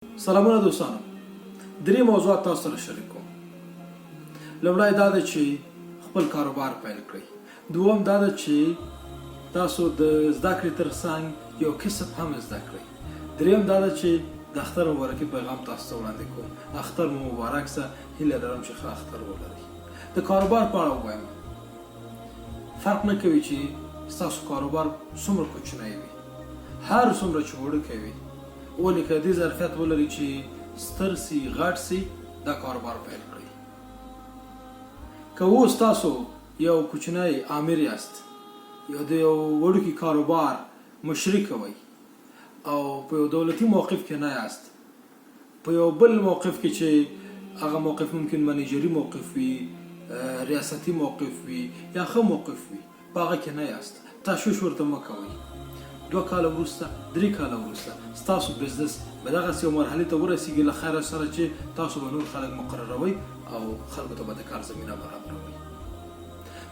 سلامونه دوستانو، درې موضوعات تاسو سره شریک کوم. لومړی دا ده چې خپل کاروبار پیل کړئ. دوم دا ده چې تاسو د زده کړې ترڅنګ یو کسب هم زده کړئ. دریم دا ده چې د اختر مبارکي پیغام تاسو ته وړاندې کوم. اختر مو مبارک سه. هیله لرم چې ښه اختر ولرئ. د کاروبار په اړه ووایم، فرق نه کوي چې ستاسو کاروبار څومره کوچنی وي، هر څومره چې وړوکی وي، ولې که دې ظرفیت ولري چې ستر سي غټ سي، دا کاروبار پیل کړئ. که اوس تاسو یو کوچنی امیر یاست، یا د یو وړوکي کاروبار مشري کوئ او په یو دولتي موقف کې نه یاست، په یو بل موقف کې چې هغه موقف ممکن منیجري موقف وي، ریاستي موقف وي، یا ښه موقف وي، په هغه کې نه یاست، تشویش ورته مه کوئ. 2 کاله وروسته، 3 کاله وروسته ستاسو بزنس به دغسې یو مرحلې ته ورسیږي له خیره سره چې تاسو به نور خلک مقرروئ او خلکو ته به د کار زمینه برابروئ.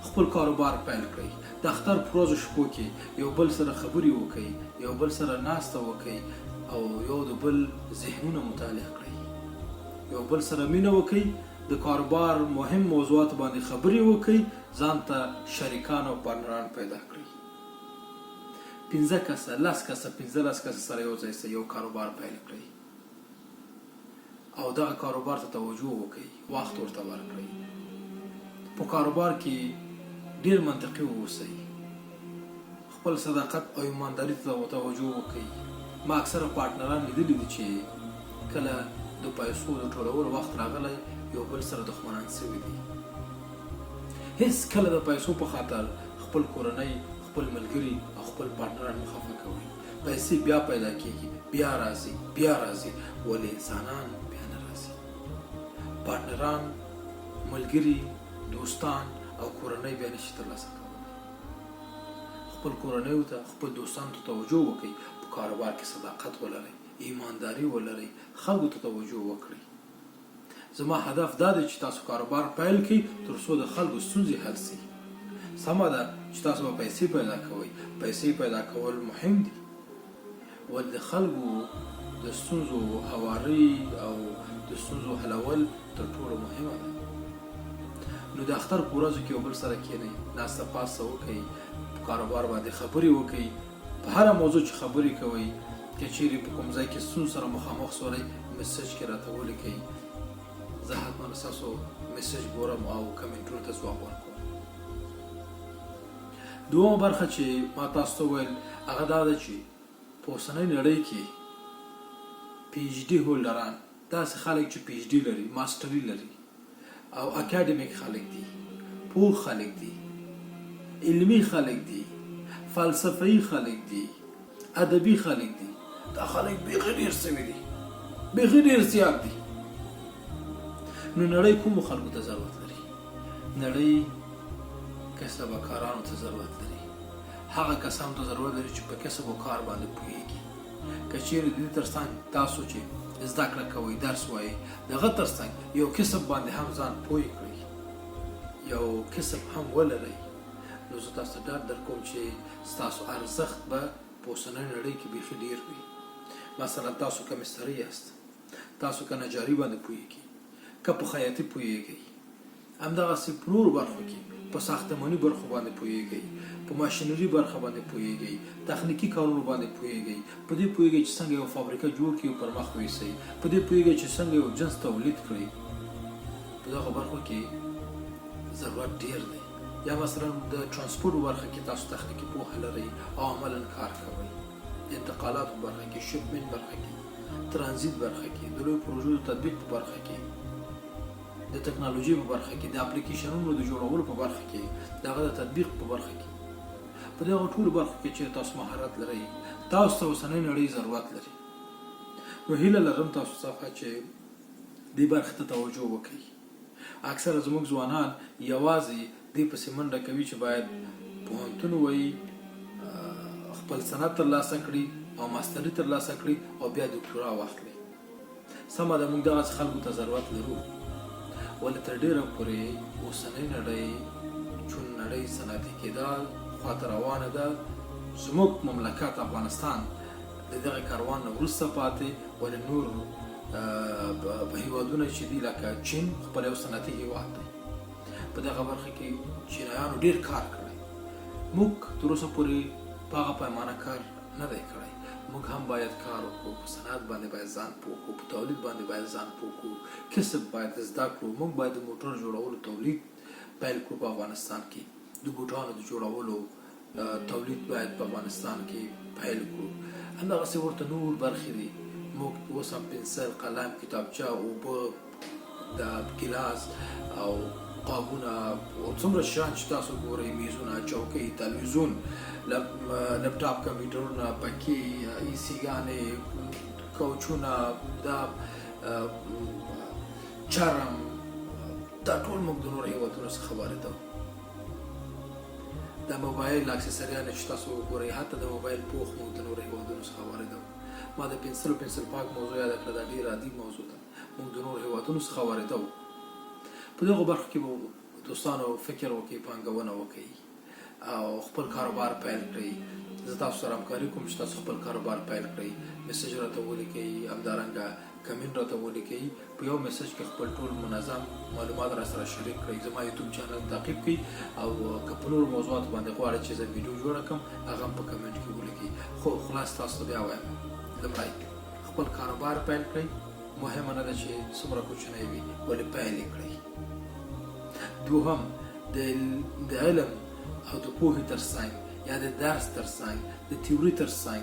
خپل کاروبار پیل کړئ. د اختر په ورځو شپو کې یو بل سره خبرې وکئ، یو بل سره ناسته وکئ او یو د بل ذهنونه مطالعه کړئ، یو بل سره مینه وکئ، د کاروبار مهم موضوعات باندې خبرې وکئ، ځان ته شریکان او پارتنران پیدا کړئ. 15 کسه، 10 کسه، 15 کسه سره یو ځای یو کاروبار پیل کړئ او دغه کاروبار ته توجه وکئ، وخت ورته ورکړئ. په کاروبار کې ډیر منطقي واوسئ، خپل صداقت او ایمانداري ته توجه وکئ. ما اکثره پارتنران لیدلي دي چې کله د پیسو د ټولولو وخت راغلی، یو بل سره دښمنان سوي دي. هیڅ کله د پیسو په خاطر خپل کورنۍ، خپل ملګري او خپل پارتنران مه خفه کوئ. پیسې بیا پیدا کېږي، بیا راځي، بیا راځي، ولې انسانان بیا نه راځي. پارتنران، ملګري، دوستان او کورنۍ بیا نشي ترلاسه کولی. خپل کورنیو ته، خپل دوستانو ته توجه وکئ. په کاروبار کې صداقت ولرئ، ایمانداري ولرئ، خلکو ته توجه وکړئ. زما هدف دا دی چې تاسو کاروبار پیل کړئ تر څو د خلکو ستونزې حل شي. سمه ده چې تاسو به پیسې پیدا کوئ. پیسې پیدا کول مهم دي، ولې د خلکو د ستونزو هواري او د ستونزو حلول تر ټولو مهمه ده. نو د اختر په ورځو کې یو بل سره کښېنئ، ناسته پاسته وکئ، په کاروبار باندې خبرې وکئ. په هره موضوع چې خبرې کوئ، که چیرې په کوم ځای کې ستونزو سره مخامخ سولئ، میسج کې راته ولیکئ. زه حتما ستاسو میسج ګورم او کمنټونو ته ځواب ورکوم. دومره برخه چې ما تاسو ته وویل هغه دا ده چې په اوسنۍ نړۍ کې پی ایچ ډي هولډران، داسې خلک چې پی ایچ ډي لري، ماسټري لري او اکاډمیک خلک دي، پوه خلک دي، علمي خلک دي، فلسفي خلک دي، ادبي خلک دي. دا خلک بیخي ډېر سوي دي، بیخي ډېر زیات دي. نو نړۍ کومو خلکو ته ضرورت لري؟ نړۍ کسب و کارانو ته ضرورت لري. هغه کسانو ته ضرورت لري چې په کسب و کار باندې پوهیږي. که چیرې د دې ترڅنګ تاسو چې زده کړه کوئ، درس وایئ، د هغه ترڅنګ یو کسب باندې هم ځان پوه کړئ، یو کسب هم ولرئ، نو زه تاسو ته ډاډ درکوم چې ستاسو ارزښت به په اوسنۍ نړۍ کې بیخي ډېر وي. مثلا تاسو که مستري یاست، تاسو که نجاري باندې پوهیږئ، که په خیاطي پوهیږئ، همدغسې په نورو برخو کې په ساختماني برخو باندې پوهیږئ، په ماشینري برخه باندې پوهیږئ، تخنیکي کارونو باندې پوهیږئ، په دې پوهیږئ چې څنګه یو فابریکه جوړ کړئ او پر مخ ویسئ، په دې پوهیږئ چې څنګه یو جنس تولید کړئ. په دغه برخو کې ضرورت ډېر دی. یا مثلا د ترانسپورټ برخه کې تاسو تخنیکي پوهه لرئ او عملا کار کوئ. د انتقالاتو برخه کې، شپمنټ برخه کې، ترانزیت برخه کې، د لویو پروژو د تطبیق په برخه کې، د ټکنالوژي په برخه کې، د اپلیکیشنونو د جوړولو په برخه کې، د هغه د تطبیق په برخه کې، په دغه ټولو برخو کې چې تاسو مهارت لرئ، تاسو ته اوسنۍ نړۍ ضرورت لري. نو هیله لرم تاسو څخه چې دې برخې ته توجه وکړئ. اکثره زموږ ځوانان یوازې دې پسې منډه کوي چې باید پوهنتون ووایي، خپل سند ترلاسه کړي او ماستري ترلاسه کړي او بیا دکتورا واخلي. سمه ده، موږ دغسې خلکو ته ضرورت لرو، ولې تر ډېره پورې اوسنۍ نړۍ چون نړۍ صنعتي کېدا خواته روانه ده. زموږ مملکت افغانستان د دغه کاروان نه وروسته پاتې ولې نور هیوادونه چې دي لکه چین خپل یو صنعتي هیواد دی په دغه برخه کې چینایانو ډېر کار کړی موږ تر اوسه پورې په هغه پیمانه کار نه دی کړی موږ هم باید کار وکړو په صنعت باندې باید ځان پوه کړو په تولید باندې باید ځان پوه کړو کسب باید زده کړو موږ باید د موټر جوړولو تولید پیل کړو په افغانستان کې د بوټانو د جوړولو تولید باید په افغانستان کې پیل کړو همدغسې ورته نور برخې دي موږ اوس هم پنسل قلم کتابچه اوبه د ګیلاس او قابونه او څومره شیان چې تاسو ګورئ میزونه چوکۍ تلویزیون لپټاپ کمپیوټرونه پکې ایسیګانې کوچونه دا چرم دا ټول موږ د نورو هېوادونو څخه واردوو د موبایل اکسسریان چې تاسو وګورئ حتی د موبایل پوښ موږ د نورو هېوادونو څخه واردوو ما د پنسل پاک موضوع یاده کړه دا ډېره عادي موضوع ده موږ د نورو هېوادونو څخه واردوو په دغو برخو کې به دوستانو فکر وکړئ پانګونه وکړئ او خپل کاروبار پیل کړئ زه تاسو سره همکاري کوم چې تاسو خپل کاروبار پیل کړئ میسج راته ولیکئ همدارنګه کمنټ راته ولیکئ په یو میسج کې خپل ټول منظم معلومات را سره شریک کړئ زما یوټیوب چینل تعقیب کړئ او که په نورو موضوعاتو باندې غواړئ چې زه ویډیو جوړه کړم هغه هم په کمنټ کې ولیکئ خو خلاص تاسو ته بیا وایم لومړی خپل کاروبار پیل کړئ مهمه نه ده چې څومره کوچنی وي ولې پیل یې کړئ دوهم د علم او د پوهې ترڅنګ یا د درس ترڅنګ د تیوري ترڅنګ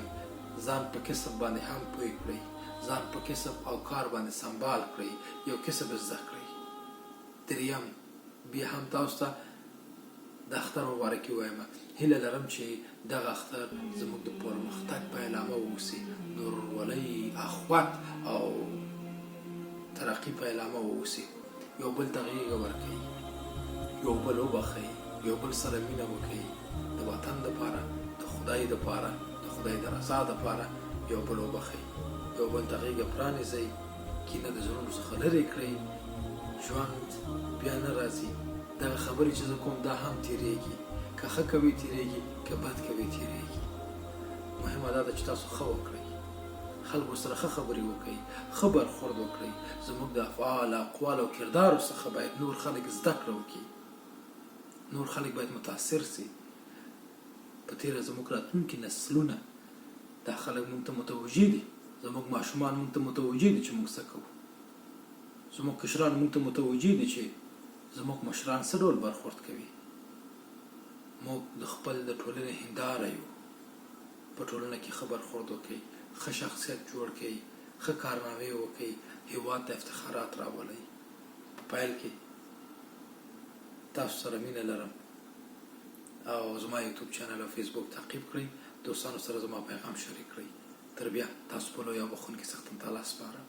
ځان په کسب باندې هم پوه کړئ ځان په کسب او کار باندې سنبال کړئ یو کسب زده کړئ دریم بیا هم تاسو ته د اختر مبارکي وایم هیله لرم چې دغه اختر زموږ د پرمختګ پیلامه واوسي د ورورولۍ اخوت او ترقي پیلامه واوسي یو بل ته غېږه ورکوي یو بل وبخئ یو بل سره مینه وکړئ د وطن دپاره د خدای دپاره د خدای د رضا دپاره یو بل وبخئ یو بل ته غېږه پرانیزئ کینه د زړونو څخه لرې کړئ ژوند بیا نه راځي دغه خبرې چې زه کوم دا هم تېرېږي که ښه کوي تېرېږي که بد کوي تېرېږي مهمه دا ده چې تاسو ښه وکړئ خلکو سره ښه خبرې وکړئ ښه برخورد وکړئ زموږ د افعال اقوال او کردارو څخه باید نور خلک زده کړه وکړي نور خلک باید متاثر سي په تېره زموږ راتلونکي نسلونه دا خلک موږ ته متوجه دي زموږ ماشومان موږ ته متوجه دي چې موږ څه کوو زموږ کشران موږ ته متوجه دي چې زموږ مشران څه ډول برخورد کوي موږ د خپل د ټولنې هنداره یو په ټولنه کې ښه برخورد وکړئ ښه شخصیت جوړ کړئ ښه کارنامې وکړئ هېواد ته افتخارات راولئ په پیل کې تاسو سره مینه لرم او زما یوټیوب چینل او فیسبوک تعقیب کړئ دوستانو سره زما پیغام شریک کړئ تر بیا تاسو په لوی او بخښونکي څښتن تعالی سپارم